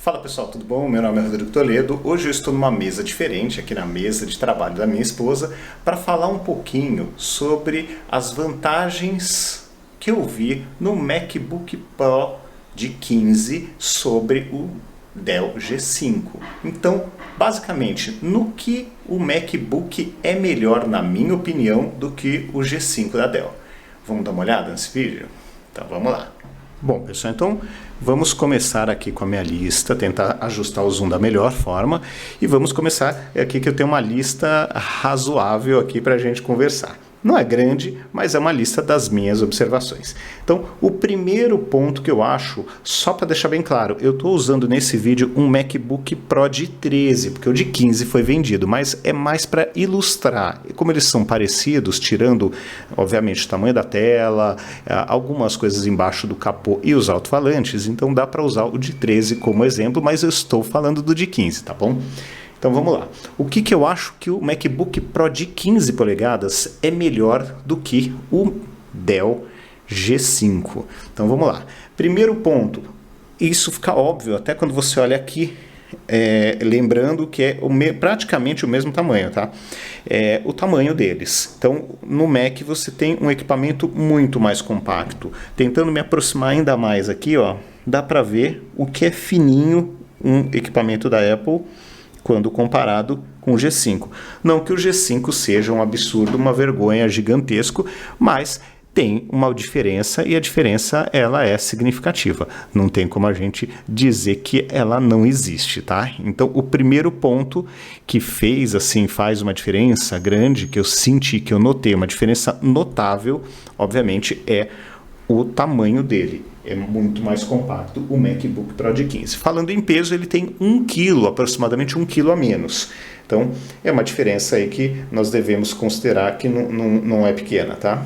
Fala pessoal, tudo bom? Meu nome é Rodrigo Toledo. Hoje eu estou numa mesa diferente, aqui na mesa de trabalho da minha esposa, para falar um pouquinho sobre as vantagens que eu vi no MacBook Pro de 15 sobre o Dell G5. Então, basicamente, no que o MacBook é melhor, na minha opinião, do que o G5 da Dell. Vamos dar uma olhada nesse vídeo? Então vamos lá. Bom, pessoal, então vamos começar aqui com a minha lista, tentar ajustar o zoom da melhor forma e vamos começar aqui que eu tenho uma lista razoável aqui para a gente conversar. Não é grande, mas é uma lista das minhas observações. Então, o primeiro ponto que eu acho, só para deixar bem claro, eu estou usando nesse vídeo um MacBook Pro de 13, porque o de 15 foi vendido, mas é mais para ilustrar. E como eles são parecidos, tirando, obviamente, o tamanho da tela, algumas coisas embaixo do capô e os alto-falantes, então dá para usar o de 13 como exemplo, mas eu estou falando do de 15, tá bom? Então vamos lá. O que eu acho que o MacBook Pro de 15 polegadas é melhor do que o Dell G5? Então vamos lá. Primeiro ponto, isso fica óbvio até quando você olha aqui, lembrando que é praticamente o mesmo tamanho, tá? O tamanho deles. Então no Mac você tem um equipamento muito mais compacto. Tentando me aproximar ainda mais aqui, ó, dá para ver o que é fininho um equipamento da Apple quando comparado com o G5. Não que o G5 seja um absurdo, uma vergonha gigantesco, mas tem uma diferença e a diferença ela é significativa. Não tem como a gente dizer que ela não existe, tá? Então o primeiro ponto que faz uma diferença grande, que eu senti, que eu notei uma diferença notável, obviamente é o tamanho dele. É muito mais compacto o MacBook Pro de 15. Falando em peso, ele tem 1 kg, aproximadamente 1 kg a menos. Então, é uma diferença aí que nós devemos considerar que não é pequena, tá?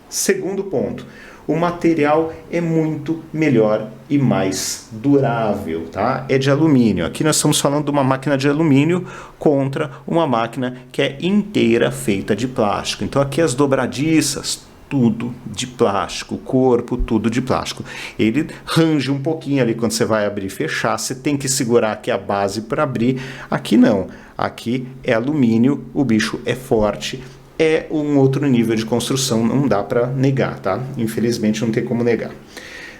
Segundo ponto, o material é muito melhor e mais durável, tá? É de alumínio. Aqui nós estamos falando de uma máquina de alumínio contra uma máquina que é inteira feita de plástico. Então, aqui as dobradiças, tudo de plástico, o corpo, tudo de plástico. Ele range um pouquinho ali quando você vai abrir e fechar, você tem que segurar aqui a base para abrir. Aqui não, aqui é alumínio, o bicho é forte, é um outro nível de construção, não dá para negar, tá? Infelizmente não tem como negar.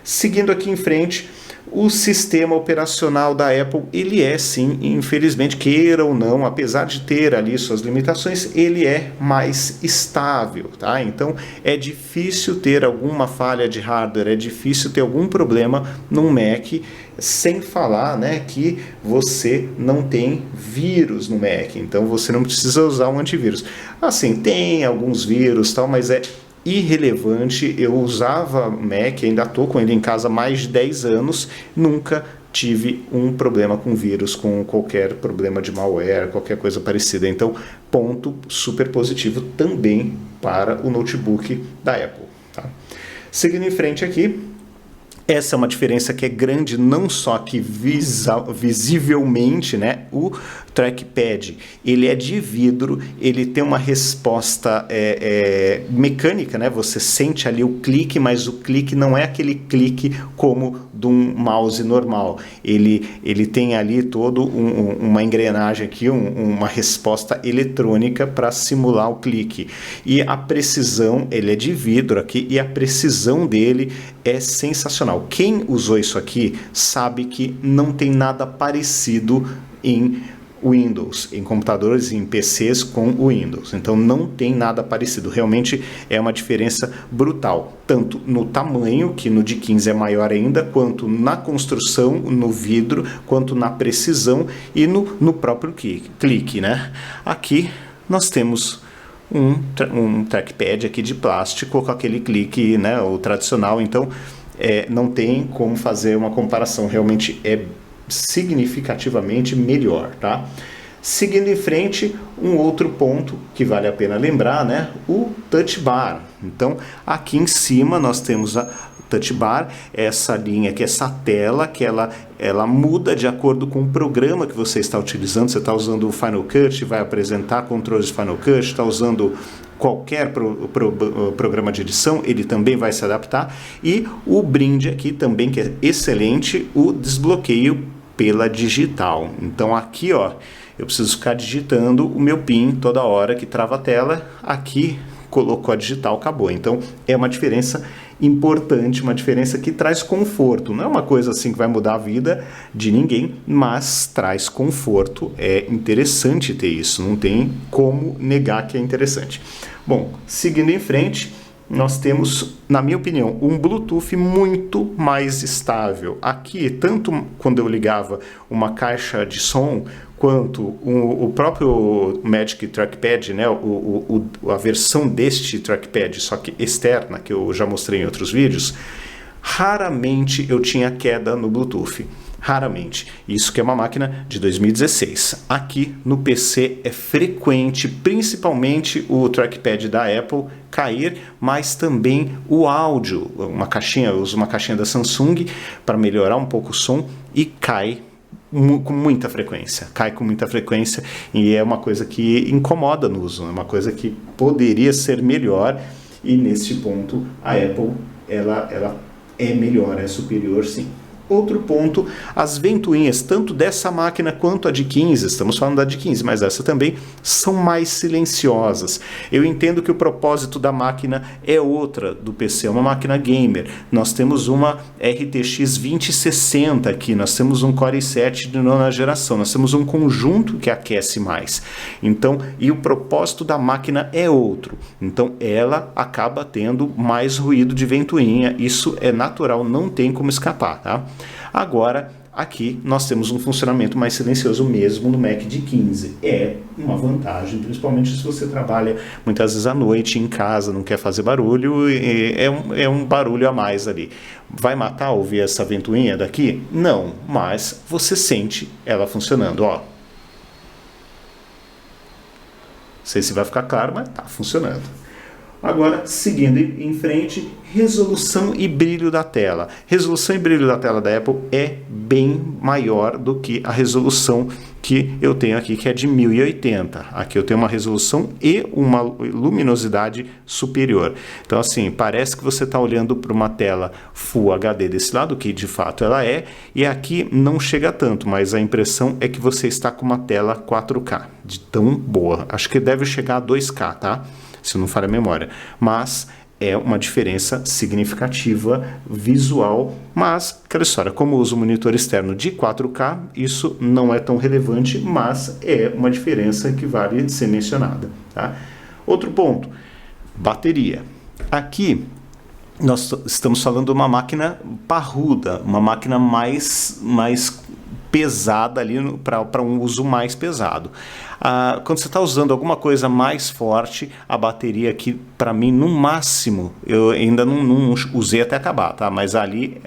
Seguindo aqui em frente, o sistema operacional da Apple, ele é sim, infelizmente, queira ou não, apesar de ter ali suas limitações, ele é mais estável, tá? Então é difícil ter alguma falha de hardware, é difícil ter algum problema num Mac, sem falar, né, que você não tem vírus no Mac, então você não precisa usar um antivírus. Assim, tem alguns vírus, tal, mas é irrelevante. Eu usava Mac, ainda estou com ele em casa há mais de 10 anos, nunca tive um problema com vírus, com qualquer problema de malware, qualquer coisa parecida. Então, ponto super positivo também para o notebook da Apple, tá? Seguindo em frente aqui, essa é uma diferença que é grande, não só que visivelmente, né? O trackpad, ele é de vidro, ele tem uma resposta mecânica, né? Você sente ali o clique, mas o clique não é aquele clique como de um mouse normal. Ele tem ali todo uma engrenagem aqui, uma resposta eletrônica para simular o clique. E a precisão, ele é de vidro aqui, e a precisão dele é sensacional. Quem usou isso aqui sabe que não tem nada parecido em Windows, em computadores e em PCs com o Windows. Então não tem nada parecido. Realmente é uma diferença brutal. Tanto no tamanho, que no de 15 é maior ainda, quanto na construção, no vidro, quanto na precisão e no próprio clique, né? Aqui nós temos um trackpad aqui de plástico com aquele clique, né, o tradicional. Então não tem como fazer uma comparação. Realmente é significativamente melhor, tá? Seguindo em frente, um outro ponto que vale a pena lembrar, né? O touch bar. Então, aqui em cima nós temos a touch bar, essa linha aqui, essa tela que ela muda de acordo com o programa que você está utilizando. Você está usando o Final Cut, vai apresentar controles de Final Cut, está usando qualquer programa de edição, ele também vai se adaptar. E o brinde aqui também, que é excelente, o desbloqueio pela digital. Então aqui, ó, eu preciso ficar digitando o meu PIN toda hora que trava a tela. Aqui colocou a digital, acabou. Então é uma diferença importante, uma diferença que traz conforto. Não é uma coisa assim que vai mudar a vida de ninguém, mas traz conforto. É interessante ter isso, não tem como negar que é interessante. Bom, seguindo em frente, nós temos, na minha opinião, um Bluetooth muito mais estável. Aqui, tanto quando eu ligava uma caixa de som, quanto o próprio Magic Trackpad, né, a versão deste trackpad, só que externa, que eu já mostrei em outros vídeos, raramente eu tinha queda no Bluetooth. Raramente. Isso que é uma máquina de 2016. Aqui no PC é frequente, principalmente o trackpad da Apple cair, mas também o áudio. Eu uso uma caixinha da Samsung para melhorar um pouco o som e cai com muita frequência. Cai com muita frequência e é uma coisa que incomoda no uso. É uma coisa que poderia ser melhor e neste ponto a Apple ela é melhor, é superior sim. Outro ponto, as ventoinhas, tanto dessa máquina quanto a de 15, estamos falando da de 15, mas essa também, são mais silenciosas. Eu entendo que o propósito da máquina é outra do PC, é uma máquina gamer. Nós temos uma RTX 2060 aqui, nós temos um Core i7 de nona geração, nós temos um conjunto que aquece mais. Então, e o propósito da máquina é outro. Então, ela acaba tendo mais ruído de ventoinha, isso é natural, não tem como escapar, tá? Agora, aqui nós temos um funcionamento mais silencioso mesmo no Mac de 15. É uma vantagem, principalmente se você trabalha muitas vezes à noite em casa, não quer fazer barulho, é um barulho a mais ali. Vai matar ouvir essa ventoinha daqui? Não, mas você sente ela funcionando, ó. Não sei se vai ficar claro, mas tá funcionando. Agora, seguindo em frente, resolução e brilho da tela. Resolução e brilho da tela da Apple é bem maior do que a resolução que eu tenho aqui, que é de 1080. Aqui eu tenho uma resolução e uma luminosidade superior. Então, assim, parece que você está olhando para uma tela Full HD desse lado, que de fato ela é, e aqui não chega tanto, mas a impressão é que você está com uma tela 4K, de tão boa. Acho que deve chegar a 2K, tá? Se não falha a memória, mas é uma diferença significativa visual, mas, aquela história, como eu uso um monitor externo de 4K, isso não é tão relevante, mas é uma diferença que vale ser mencionada, tá? Outro ponto, bateria. Aqui nós estamos falando de uma máquina parruda, uma máquina mais pesada ali para um uso mais pesado. Quando você está usando alguma coisa mais forte, a bateria aqui, para mim, no máximo, eu ainda não usei até acabar, tá? Mas ali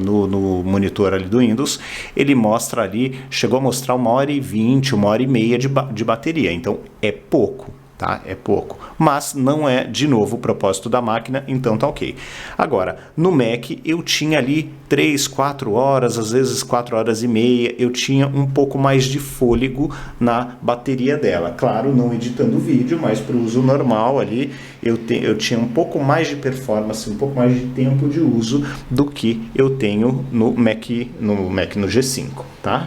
no monitor ali do Windows, ele mostra ali, chegou a mostrar 1h20, 1h30 de bateria, então é pouco. Tá? É pouco, mas não é, de novo, o propósito da máquina, então tá ok. Agora, no Mac eu tinha ali 3, 4 horas, às vezes 4 horas e meia, eu tinha um pouco mais de fôlego na bateria dela. Claro, não editando vídeo, mas para o uso normal ali, eu tinha um pouco mais de performance, um pouco mais de tempo de uso do que eu tenho no Mac no G5, tá?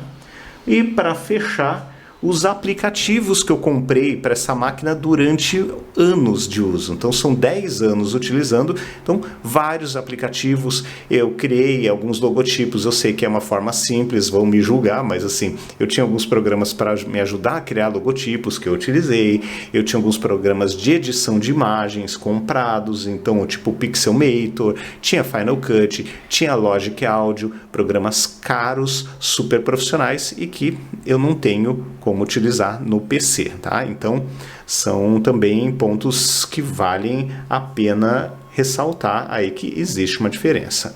E para fechar, os aplicativos que eu comprei para essa máquina durante anos de uso. Então, são 10 anos utilizando. Então, vários aplicativos. Eu criei alguns logotipos. Eu sei que é uma forma simples, vão me julgar, mas assim, eu tinha alguns programas para me ajudar a criar logotipos que eu utilizei. Eu tinha alguns programas de edição de imagens comprados, então, tipo Pixelmator, tinha Final Cut, tinha Logic Audio, programas caros, super profissionais e que eu não tenho como utilizar no PC, tá? Então, são também pontos que valem a pena ressaltar aí que existe uma diferença.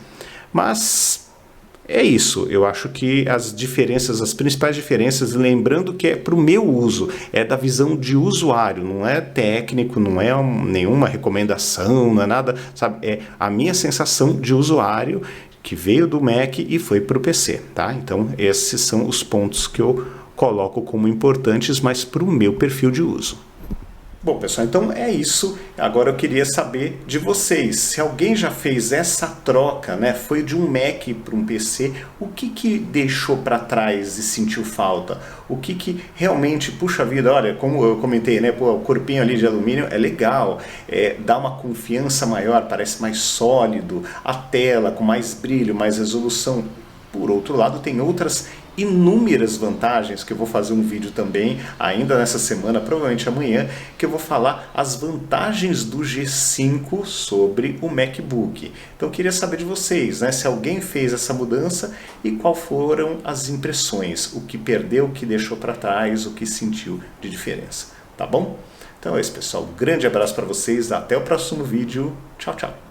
Mas é isso, eu acho que as diferenças, as principais diferenças, lembrando que é para o meu uso, é da visão de usuário, não é técnico, não é nenhuma recomendação, não é nada, sabe? É a minha sensação de usuário que veio do Mac e foi para o PC, tá? Então, esses são os pontos que eu coloco como importantes, mas para o meu perfil de uso. Bom, pessoal, então é isso. Agora eu queria saber de vocês. Se alguém já fez essa troca, né? Foi de um Mac para um PC, o que deixou para trás e sentiu falta? O que realmente, puxa vida, olha, como eu comentei, né? Pô, o corpinho ali de alumínio é legal, dá uma confiança maior, parece mais sólido, a tela com mais brilho, mais resolução. Por outro lado, tem outras inúmeras vantagens, que eu vou fazer um vídeo também ainda nessa semana, provavelmente amanhã, que eu vou falar as vantagens do G5 sobre o MacBook. Então eu queria saber de vocês, né, se alguém fez essa mudança e qual foram as impressões, o que perdeu, o que deixou para trás, o que sentiu de diferença, tá bom? Então é isso, pessoal, um grande abraço para vocês, até o próximo vídeo, tchau, tchau!